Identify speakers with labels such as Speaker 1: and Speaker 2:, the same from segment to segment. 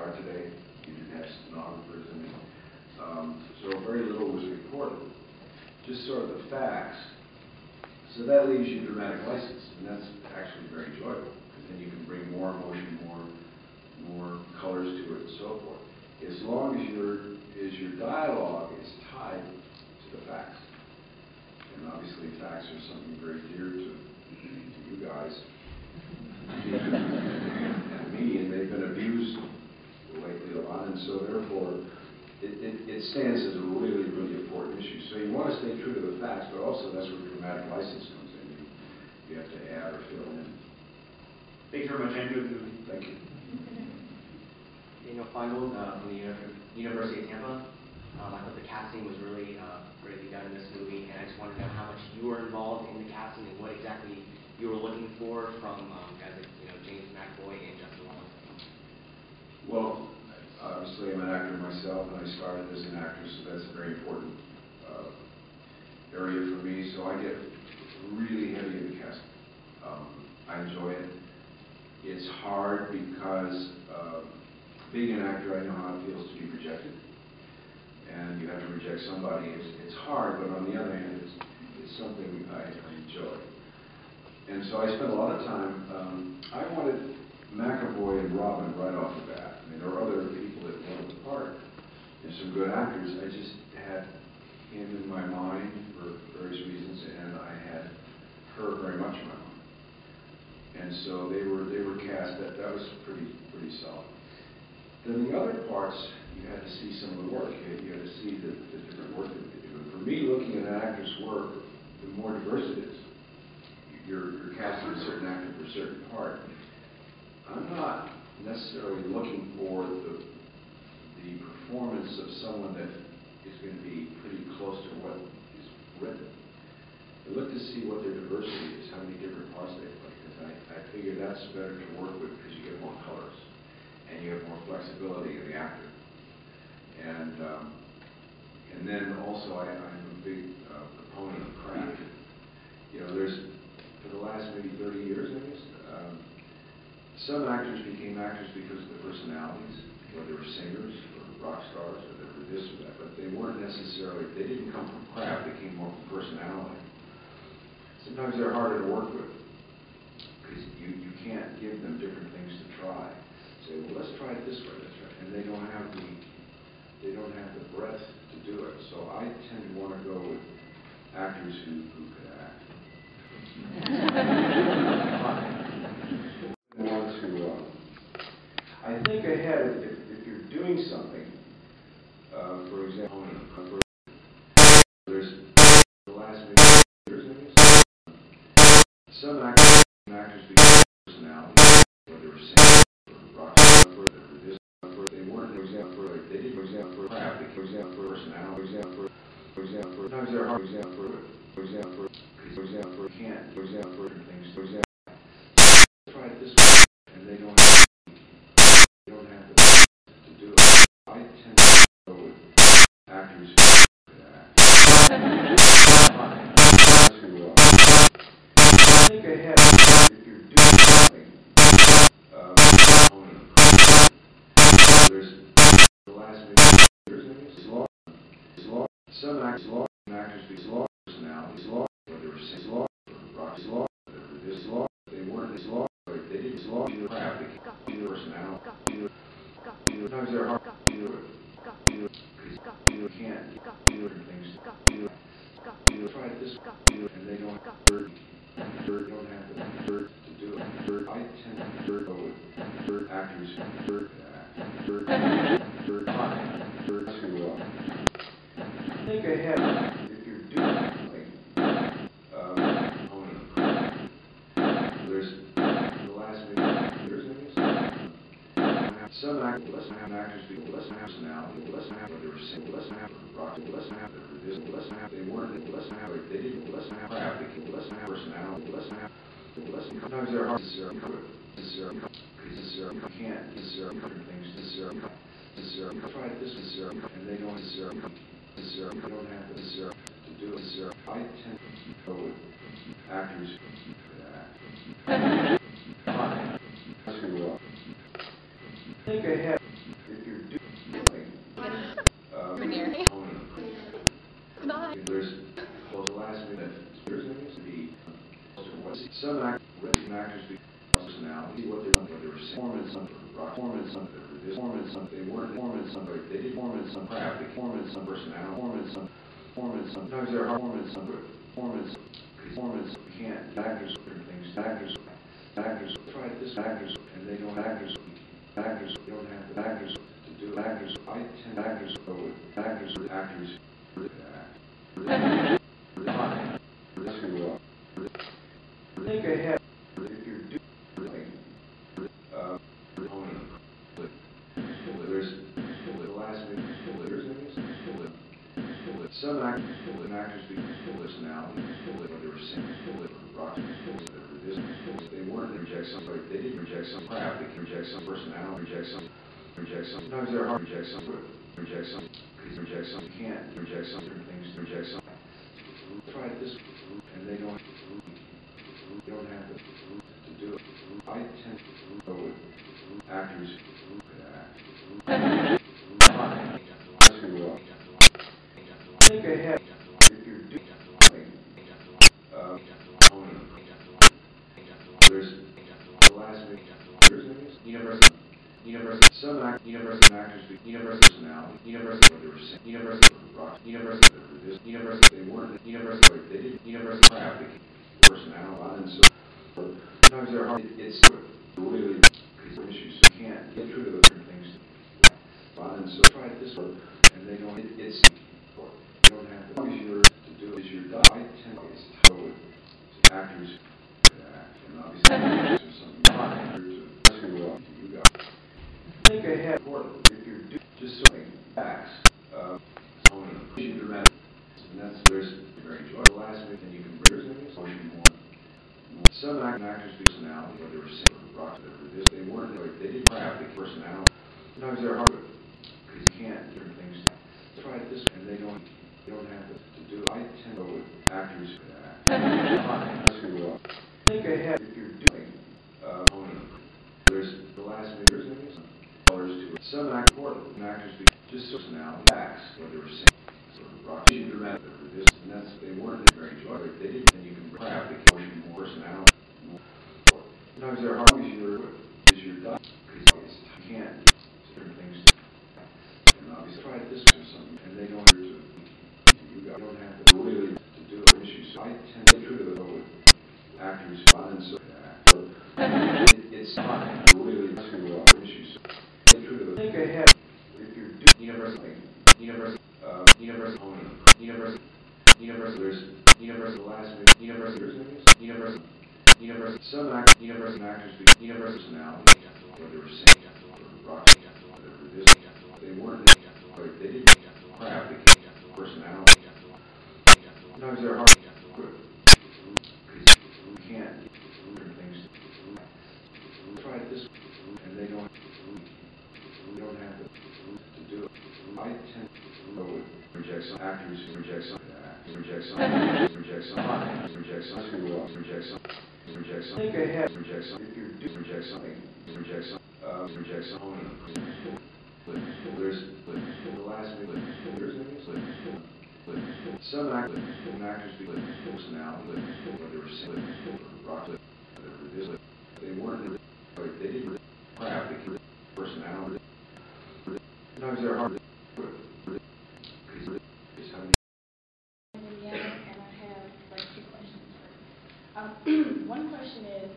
Speaker 1: are today. You didn't have stenographers and so very little was recorded. Just sort of the facts. So that leaves you dramatic license, and that's actually very enjoyable, because then you can bring more emotion, more colors to it, and so forth. As long as your dialogue is tied to the facts. And obviously facts are something very dear to you guys. And me, and they've been abused lately a lot, and so therefore it stands as a really, really important issue. So you want to stay true to the facts, but also that's where dramatic license comes in. You have to add or fill in.
Speaker 2: Thanks very much, Andrew.
Speaker 1: Thank you.
Speaker 3: Daniel Feingold from the University of Tampa. I thought the casting was really greatly done in this movie, and I just wanted to know how much you were involved in the casting and what exactly you were looking for from guys like James McAvoy and Justin Long.
Speaker 1: Well, obviously I'm an actor myself, and I started as an actor, so that's a very important area for me. So I get really heavy in the casting. I enjoy it. It's hard because being an actor, I know how it feels to be rejected. And you have to reject somebody. It's hard, but on the other hand, it's something I enjoy. And so I spent a lot of time. I wanted McAvoy and Robin right off the bat. I mean, there were other people that wanted the part, and some good actors. I just had him in my mind for various reasons, and I had her very much in my mind. And so they were cast. That was pretty solid. Then the other parts, you had to see some of the work. You had to see the different work that they do. And for me, looking at an actor's work, the more diverse it is. You're casting a certain actor for a certain part. I'm not necessarily looking for the performance of someone that is going to be pretty close to what is written. I look to see what their diversity is, how many different parts they play, because I figure that's better to work with because you get more colors and you have more flexibility in the actor. And then also I'm a big proponent of craft. There's, for the last maybe 30 years, I guess, some actors became actors because of their personalities, or they were singers, or rock stars, or they were this or that, but they weren't necessarily, they didn't come from craft, they came more from personality. Sometimes they're harder to work with, because you can't give them different things to try. Say, well, let's try it this way, and they don't have the breadth to do it. So I tend to want to go with actors who could act. I think ahead, if you're doing something, for example, there's the last maybe years, I guess, some actors become personality, whether they were singers or rock stars, they weren't, for example, they didn't, for example, for craft, for example, for personality, for example, sometimes they're hard, for example, you can't, for example, for different things, for example, try it this way, and they don't have the to do it. I tend to go with actors who could act. Think ahead, if you're doing something, there's the last maybe years, I guess, some actors become personalities, whether they were singers, or rock stars, they weren't as long, they didn't as long as craft, they came personality. Sometimes they're hard to do it, because you can't do different things. Try it this way, and they don't have the to do it. I tend to go with actors who could act. Think ahead, if you're doing something, there's the last maybe years, I guess, some actors become less personality, less whether they were singers, less rock, less this, they weren't, they didn't, less craft, they came, less personality, less sometimes they're hard to because you can't different things try it this way, and they don't have to do it. I tend to go with actors who could act. Think ahead. performance on this performance on they weren't performance on they did performance on craft, performance on personnel, performance on sometimes they're performance on performance can't actors certain things actors try this actors and they don't actors they don't have the actors to do actors I tend actors go with actors think ahead if you're doing there's the last some actors do personality they were saying rock they weren't reject somebody they didn't reject some crap they reject some personality reject some sometimes they're hard reject some you can't reject some certain things reject some try this and they don't have to do it I tend to go with actors think ahead if you're doing there's the last university some actors do university personality university what they were saying university rock university they weren't university they didn't university crap personality and so sometimes they're hard it's really issues you can't get through to those certain things and so try it this way and they don't it's you don't have to to do it is your I tend to with actors and obviously there's some you got think ahead if you're doing just something facts dramatic and that's there's very enjoyable last week and you can bring motion more some actors do personality what they were saying rock they weren't they didn't have the personality sometimes they're hard because you can't different things try it this way and they don't have to do it I tend to go with actors think ahead if you're doing there's the last years colors to it some actors do just personality facts what they were saying rock dramatic and that's they weren't very enjoyable they didn't and you can have the motion more personality sometimes they're hard because you're done because you can't certain things and obviously try it this way or something and they don't have to you don't have to really to do it issues so I tend to get through to the with actors and so it's really issues get through to the think ahead if you're doing university there's university last university some actors do university personality what they were saying rock they weren't they didn't have the personality sometimes they're hard because you can't certain things try it this way and they don't have to do it I tend to go with reject some actors reject some think ahead reject some if you're doing reject something there's the last some actors do personality what they were saying rock they weren't they didn't have the personality sometimes they're hard
Speaker 4: one question is,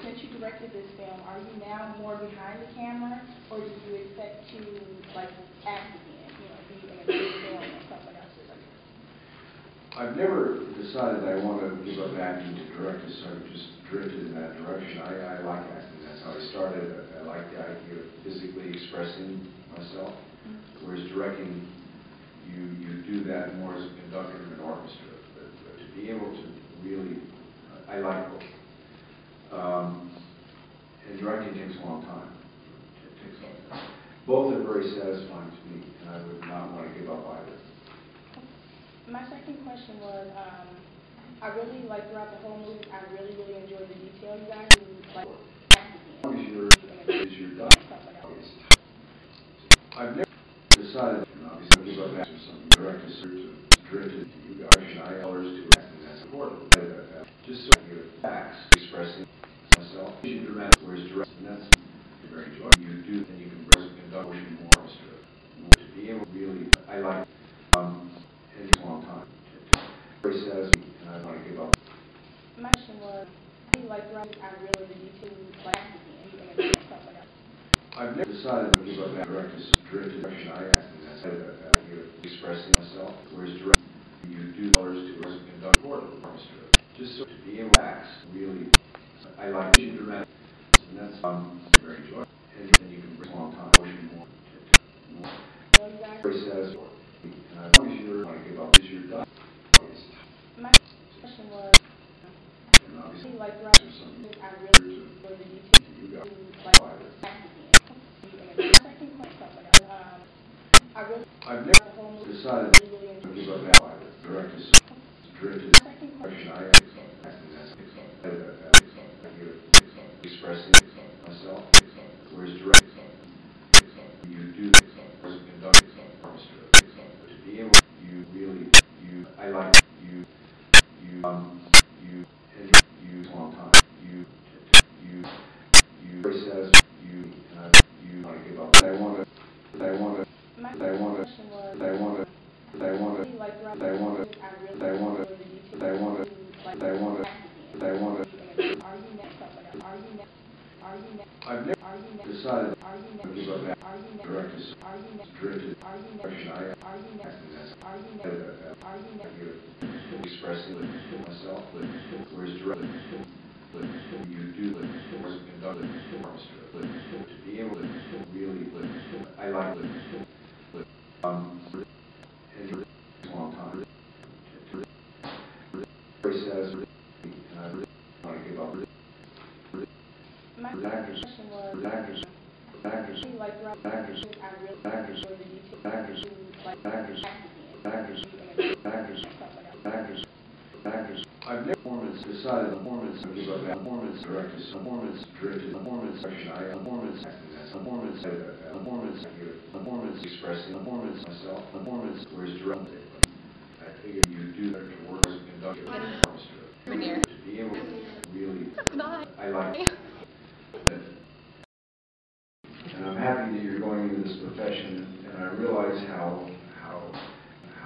Speaker 4: since you directed this film, are you now more behind the camera, or do you expect to, like, act again, be in another film or something else?
Speaker 1: I've never decided I want to give up acting to direct, so I've just drifted in that direction. I like acting. That's how I started. I like the idea of physically expressing myself, whereas directing, you do that more as a conductor in an orchestra. But to be able to really I like both. And directing takes a long time. It takes a long time. Both are very satisfying to me, and I would not want to give up either.
Speaker 4: My second question was, I really, like, throughout the whole movie, I really, really enjoyed the detail you guys do, like,
Speaker 1: As long as you're done. I've never decided, obviously, give up acting or something. Directors to drifted to you guys, and I others to acting. That's important. Just so I get facts expressing myself. Dramatic, whereas direct, and that's very enjoyable. You do decided to give up that directed direction I asked, and that's expressing myself, whereas direct, you do orders to conduct court just so to be able to act really, I like being dramatic, and that's very enjoyable, and you can bring a long time, motion more, very satisfying, and as long as you want to give up, is your done.
Speaker 4: My question was,
Speaker 1: And obviously,
Speaker 4: like,
Speaker 1: there's something
Speaker 4: I really
Speaker 1: you got.
Speaker 4: second question,
Speaker 1: I've never decided to give up that directed direction I asked, and that's expressing myself, whereas direct, you do conduct to be able, you really, I like you and a long time, you very satisfied, and you want to give up, I want to, I've never decided to give up that directed direction I asked, and that's expressing myself, whereas direct, you do conduct to be able to really, I like and a long time, very satisfied, and I really want to give up. Actors, I've never decided performance to give up that performance direction I performance expressing myself, whereas direct, I figure you do that to work as a conductor to be able to really, I like it. And I'm happy that you're going into this profession, and I realize how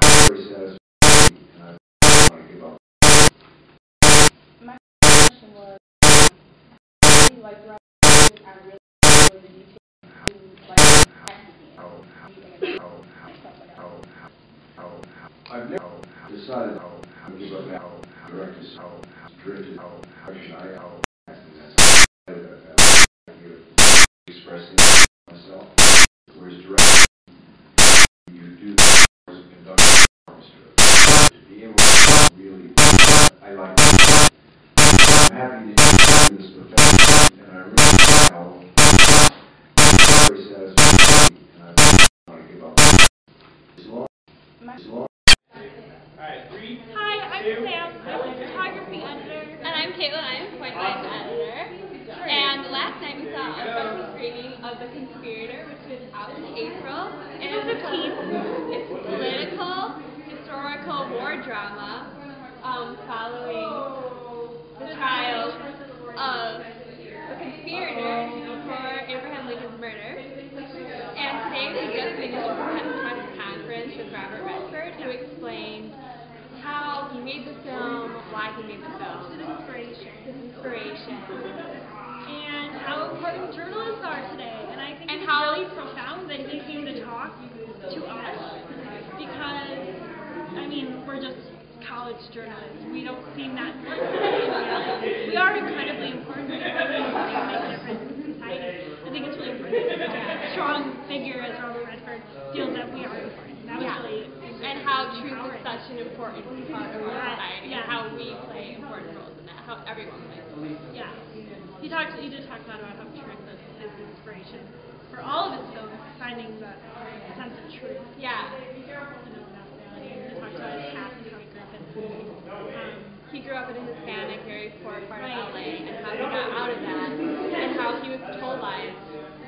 Speaker 1: very satisfying, and I want to give up.
Speaker 4: my question was,
Speaker 1: I've never decided to give up that directed direction I asked, and that's expressing myself, whereas direct, you do conduct to be able to really, I like it. I'm happy that you're in this profession, and I realize how very satisfying, and I want to give up. As long.
Speaker 5: Hi, I'm Sam. I'm a photography editor. And I'm Caitlin. I'm a point line editor. And last night we saw a special screening of The Conspirator, which was out in April. And it's a political, historical war drama following the trial of the conspirator for Abraham Lincoln's murder. And today we just finished a press conference with Robert Redford, who explained how he made the film, why he made the film, his inspiration,
Speaker 6: and how important journalists are today. And I think
Speaker 5: and
Speaker 6: it's
Speaker 5: how
Speaker 6: really profound that he came to talk to us, because, I mean, we're just college journalists. We don't seem that important. We are incredibly important because we make a difference in society. I think it's really important that a strong figure as Robert Redford feels that we are important. That was really
Speaker 5: and how truth is such an important part of our society,
Speaker 6: Yeah.
Speaker 5: and how we play important roles in that, how everyone plays roles.
Speaker 6: Yeah. He did talk a lot about how truth is his inspiration for all of his films, finding the sense of truth.
Speaker 5: Yeah.
Speaker 6: You know, that reality. He talked about his past and how he grew up in.
Speaker 5: He grew up in a Hispanic, very poor part of LA, and how he got out of that, and how he was told lies.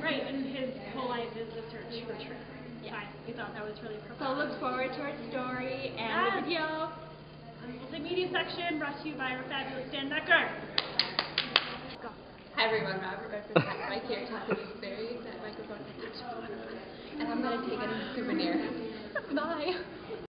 Speaker 6: Right, and his whole life is the search for truth.
Speaker 5: Yeah.
Speaker 6: We thought that was really
Speaker 5: So
Speaker 6: profound.
Speaker 5: look forward to our story and the video.
Speaker 6: Multimedia section brought to you by our fabulous Dan Becker.
Speaker 5: Hi everyone, Robert Redford Mike here talking to Barry. That microphone is touching, and I'm going to take it as a souvenir. Bye.